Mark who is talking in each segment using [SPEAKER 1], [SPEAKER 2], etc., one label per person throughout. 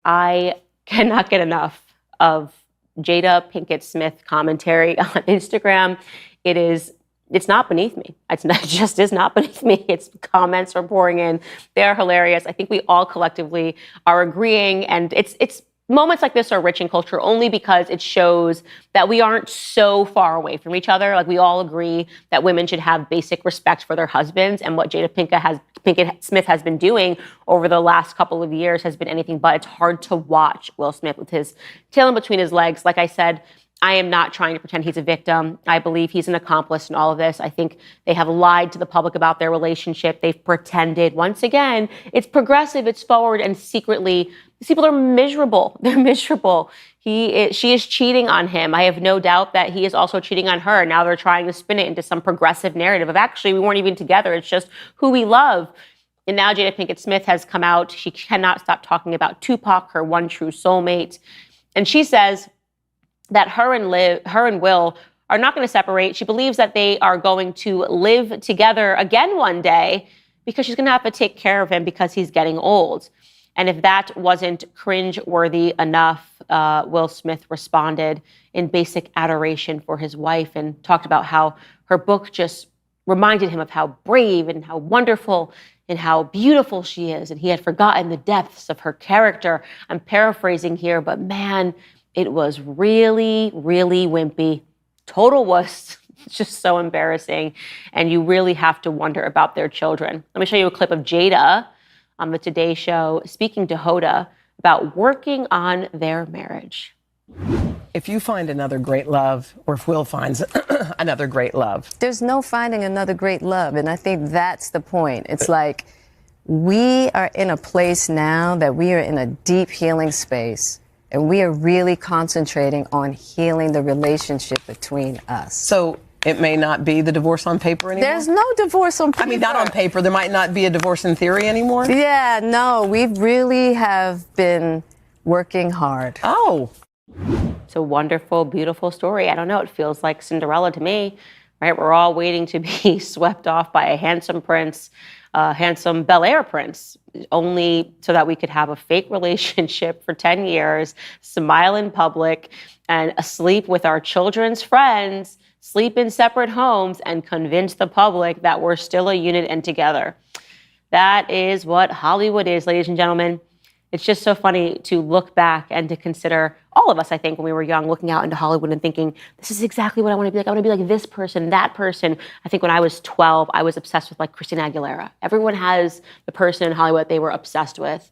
[SPEAKER 1] I cannot get enough of Jada Pinkett Smith commentary on Instagram. It's not beneath me. It just is not beneath me. It's comments are pouring in. They are hilarious. I think we all collectively are agreeing, and it's moments like this are rich in culture only because it shows that we aren't so far away from each other. Like, we all agree that women should have basic respect for their husbands, and what Jada Pinkett Smith has been doing over the last couple of years has been anything but. It's hard to watch Will Smith with his tail in between his legs. Like I said, I am not trying to pretend he's a victim. I believe he's an accomplice in all of this. I think they have lied to the public about their relationship. They've pretended. Once again, it's progressive, it's forward, and secretly, these people are miserable. They're miserable. She is cheating on him. I have no doubt that he is also cheating on her. Now they're trying to spin it into some progressive narrative of, actually, we weren't even together. It's just who we love. And now Jada Pinkett Smith has come out. She cannot stop talking about Tupac, her one true soulmate. And she says that her and Will are not going to separate. She believes that they are going to live together again one day because she's going to have to take care of him because he's getting old. And if that wasn't cringe-worthy enough, Will Smith responded in basic adoration for his wife and talked about how her book just reminded him of how brave and how wonderful and how beautiful she is. And he had forgotten the depths of her character. I'm paraphrasing here, but man, it was really, really wimpy. Total wuss. It's just so embarrassing. And you really have to wonder about their children. Let me show you a clip of Jada on the Today Show speaking to Hoda about working on their marriage.
[SPEAKER 2] If you find another great love, or if Will finds another great love.
[SPEAKER 3] There's no finding another great love. And I think that's the point. It's like we are in a place now that we are in a deep healing space. And we are really concentrating on healing the relationship between us.
[SPEAKER 2] So it may not be the divorce on paper anymore?
[SPEAKER 3] There's no divorce on paper.
[SPEAKER 2] I mean, not on paper. There might not be a divorce in theory anymore?
[SPEAKER 3] Yeah, no, we really have been working hard.
[SPEAKER 2] Oh.
[SPEAKER 1] It's a wonderful, beautiful story. I don't know. It feels like Cinderella to me, right? We're all waiting to be swept off by a handsome prince, handsome Bel Air prince, only so that we could have a fake relationship for 10 years, smile in public, and sleep with our children's friends, sleep in separate homes, and convince the public that we're still a unit and together. That is what Hollywood is, ladies and gentlemen. It's just so funny to look back and to consider, all of us, I think, when we were young, looking out into Hollywood and thinking, this is exactly what I want to be like. I want to be like this person, that person. I think when I was 12, I was obsessed with, like, Christina Aguilera. Everyone has the person in Hollywood they were obsessed with.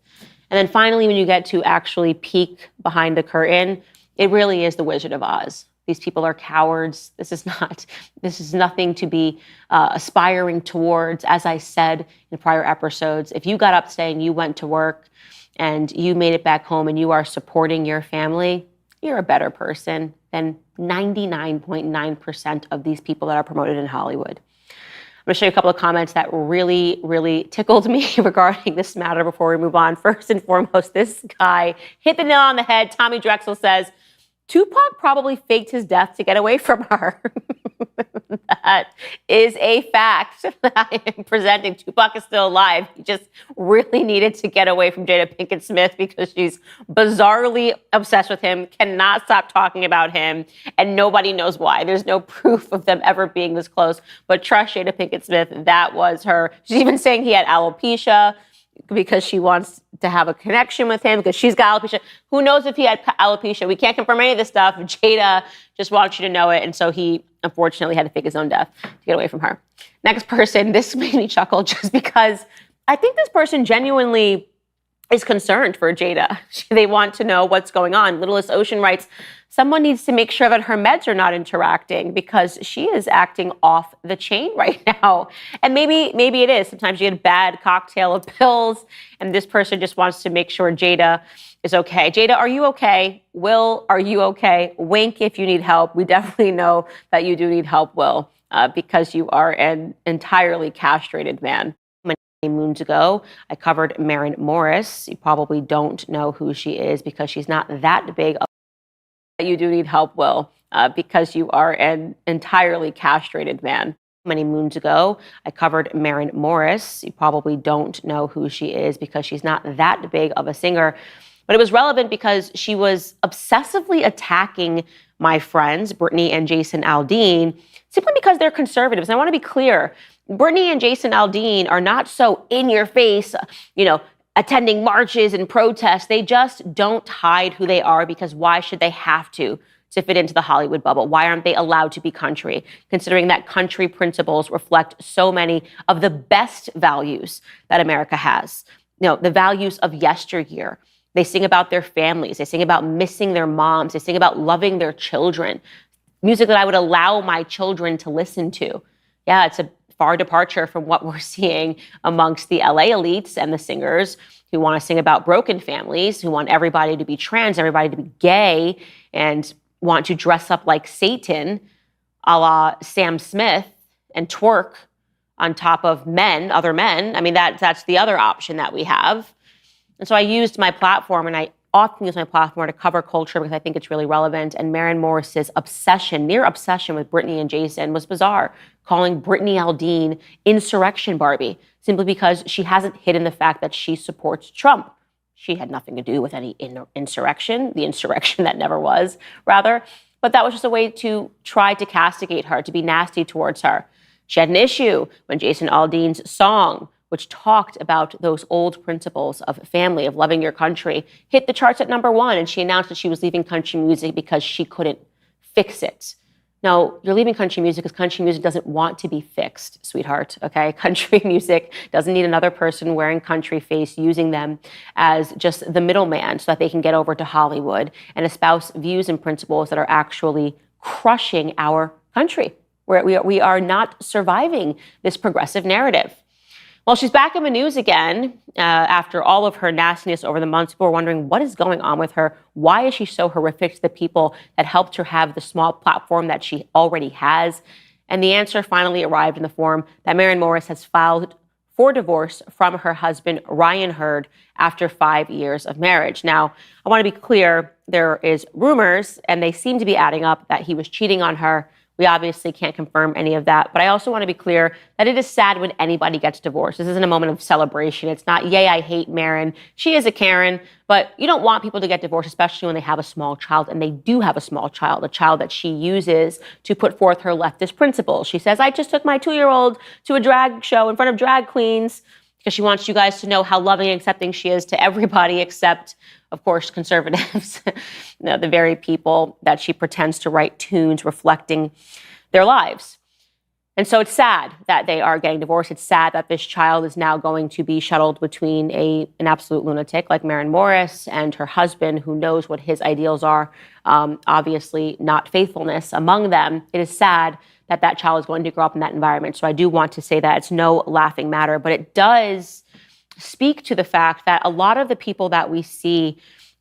[SPEAKER 1] And then finally, when you get to actually peek behind the curtain, it really is the Wizard of Oz. These people are cowards. This is nothing to be aspiring towards. As I said in prior episodes, if you got up today and you went to work and you made it back home and you are supporting your family, you're a better person than 99.9% of these people that are promoted in Hollywood. I'm going to show you a couple of comments that really, really tickled me regarding this matter before we move on. First and foremost, this guy hit the nail on the head. Tommy Drexel says, Tupac probably faked his death to get away from her. That is a fact that I am presenting. Tupac is still alive. He just really needed to get away from Jada Pinkett Smith because she's bizarrely obsessed with him, cannot stop talking about him, and nobody knows why. There's no proof of them ever being this close. But trust Jada Pinkett Smith, that was her. She's even saying he had alopecia because she wants to have a connection with him because she's got alopecia. Who knows if he had alopecia? We can't confirm any of this stuff. Jada just wants you to know it. And so he unfortunately had to fake his own death to get away from her. Next person, this made me chuckle just because I think this person genuinely is concerned for Jada. They want to know what's going on. Littlest Ocean writes, someone needs to make sure that her meds are not interacting because she is acting off the chain right now. And maybe it is. Sometimes you get a bad cocktail of pills, and this person just wants to make sure Jada is okay. Jada, are you okay? Will, are you okay? Wink if you need help. We definitely know that you do need help, Will, because you are an entirely castrated man. Moons ago, I covered Maren Morris. You probably don't know who she is because she's not that big. You do need help, Will, because you are an entirely castrated man. Many moons ago, I covered Maren Morris. You probably don't know who she is because she's not that big of a singer. But it was relevant because she was obsessively attacking my friends, Brittany and Jason Aldean, simply because they're conservatives. And I want to be clear, Brittany and Jason Aldean are not so in your face, attending marches and protests. They just don't hide who they are, because why should they have to fit into the Hollywood bubble? Why aren't they allowed to be country, considering that country principles reflect so many of the best values that America has? The values of yesteryear. They sing about their families. They sing about missing their moms. They sing about loving their children. Music that I would allow my children to listen to. Yeah, it's a far departure from what we're seeing amongst the LA elites and the singers who want to sing about broken families, who want everybody to be trans, everybody to be gay, and want to dress up like Satan, a la Sam Smith, and twerk on top of other men. I mean, that's the other option that we have. And so I used my platform, and I often use my platform to cover culture because I think it's really relevant. And Maren Morris's near obsession with Brittany and Jason was bizarre, calling Brittany Aldean insurrection Barbie, simply because she hasn't hidden the fact that she supports Trump. She had nothing to do with any insurrection, the insurrection that never was, rather. But that was just a way to try to castigate her, to be nasty towards her. She had an issue when Jason Aldean's song, which talked about those old principles of family, of loving your country, hit the charts at #1, and she announced that she was leaving country music because she couldn't fix it. No, you're leaving country music because country music doesn't want to be fixed, sweetheart, okay? Country music doesn't need another person wearing country face, using them as just the middleman so that they can get over to Hollywood and espouse views and principles that are actually crushing our country. We are not surviving this progressive narrative. Well, she's back in the news again after all of her nastiness over the months. People are wondering what is going on with her. Why is she so horrific to the people that helped her have the small platform that she already has? And the answer finally arrived in the form that Maren Morris has filed for divorce from her husband, Ryan Hurd, after 5 years of marriage. Now, I want to be clear, there is rumors, and they seem to be adding up, that he was cheating on her. We obviously can't confirm any of that. But I also want to be clear that it is sad when anybody gets divorced. This isn't a moment of celebration. It's not, yay, I hate Maren. She is a Karen. But you don't want people to get divorced, especially when they have a small child. And they do have a small child, a child that she uses to put forth her leftist principles. She says, I just took my 2-year-old to a drag show in front of drag queens, because she wants you guys to know how loving and accepting she is to everybody except, of course, conservatives, the very people that she pretends to write tunes reflecting their lives. And so it's sad that they are getting divorced. It's sad that this child is now going to be shuttled between an absolute lunatic like Maren Morris and her husband, who knows what his ideals are, obviously not faithfulness among them. It is sad that child is going to grow up in that environment. So I do want to say that it's no laughing matter, but it does speak to the fact that a lot of the people that we see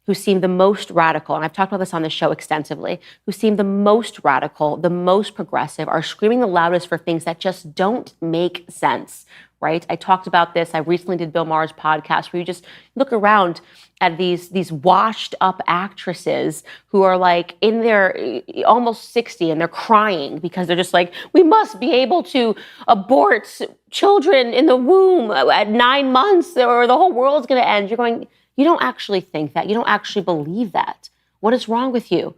[SPEAKER 1] who seem the most radical, and I've talked about this on the show extensively, who seem the most radical, the most progressive, are screaming the loudest for things that just don't make sense, right? I talked about this. I recently did Bill Maher's podcast, where you just look around at these washed up actresses who are like in their almost 60 and they're crying because they're just like, we must be able to abort children in the womb at 9 months or the whole world's going to end. You're going, you don't actually think that. You don't actually believe that. What is wrong with you?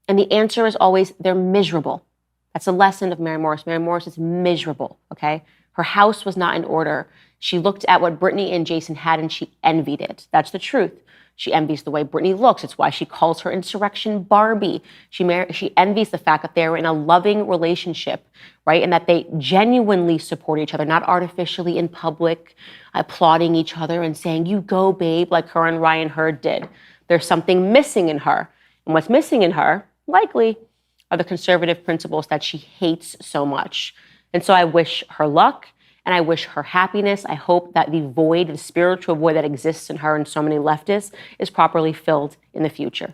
[SPEAKER 1] And the answer is always, they're miserable. That's a lesson of Maren Morris. Maren Morris is miserable, okay? Her house was not in order. She looked at what Brittany and Jason had and she envied it. That's the truth. She envies the way Brittany looks. It's why she calls her insurrection Barbie. She envies the fact that they're in a loving relationship, right? And that they genuinely support each other, not artificially in public, applauding each other and saying, you go, babe, like her and Ryan Hurd did. There's something missing in her. And what's missing in her, likely, are the conservative principles that she hates so much. And so I wish her luck and I wish her happiness. I hope that the void, the spiritual void that exists in her and so many leftists, is properly filled in the future.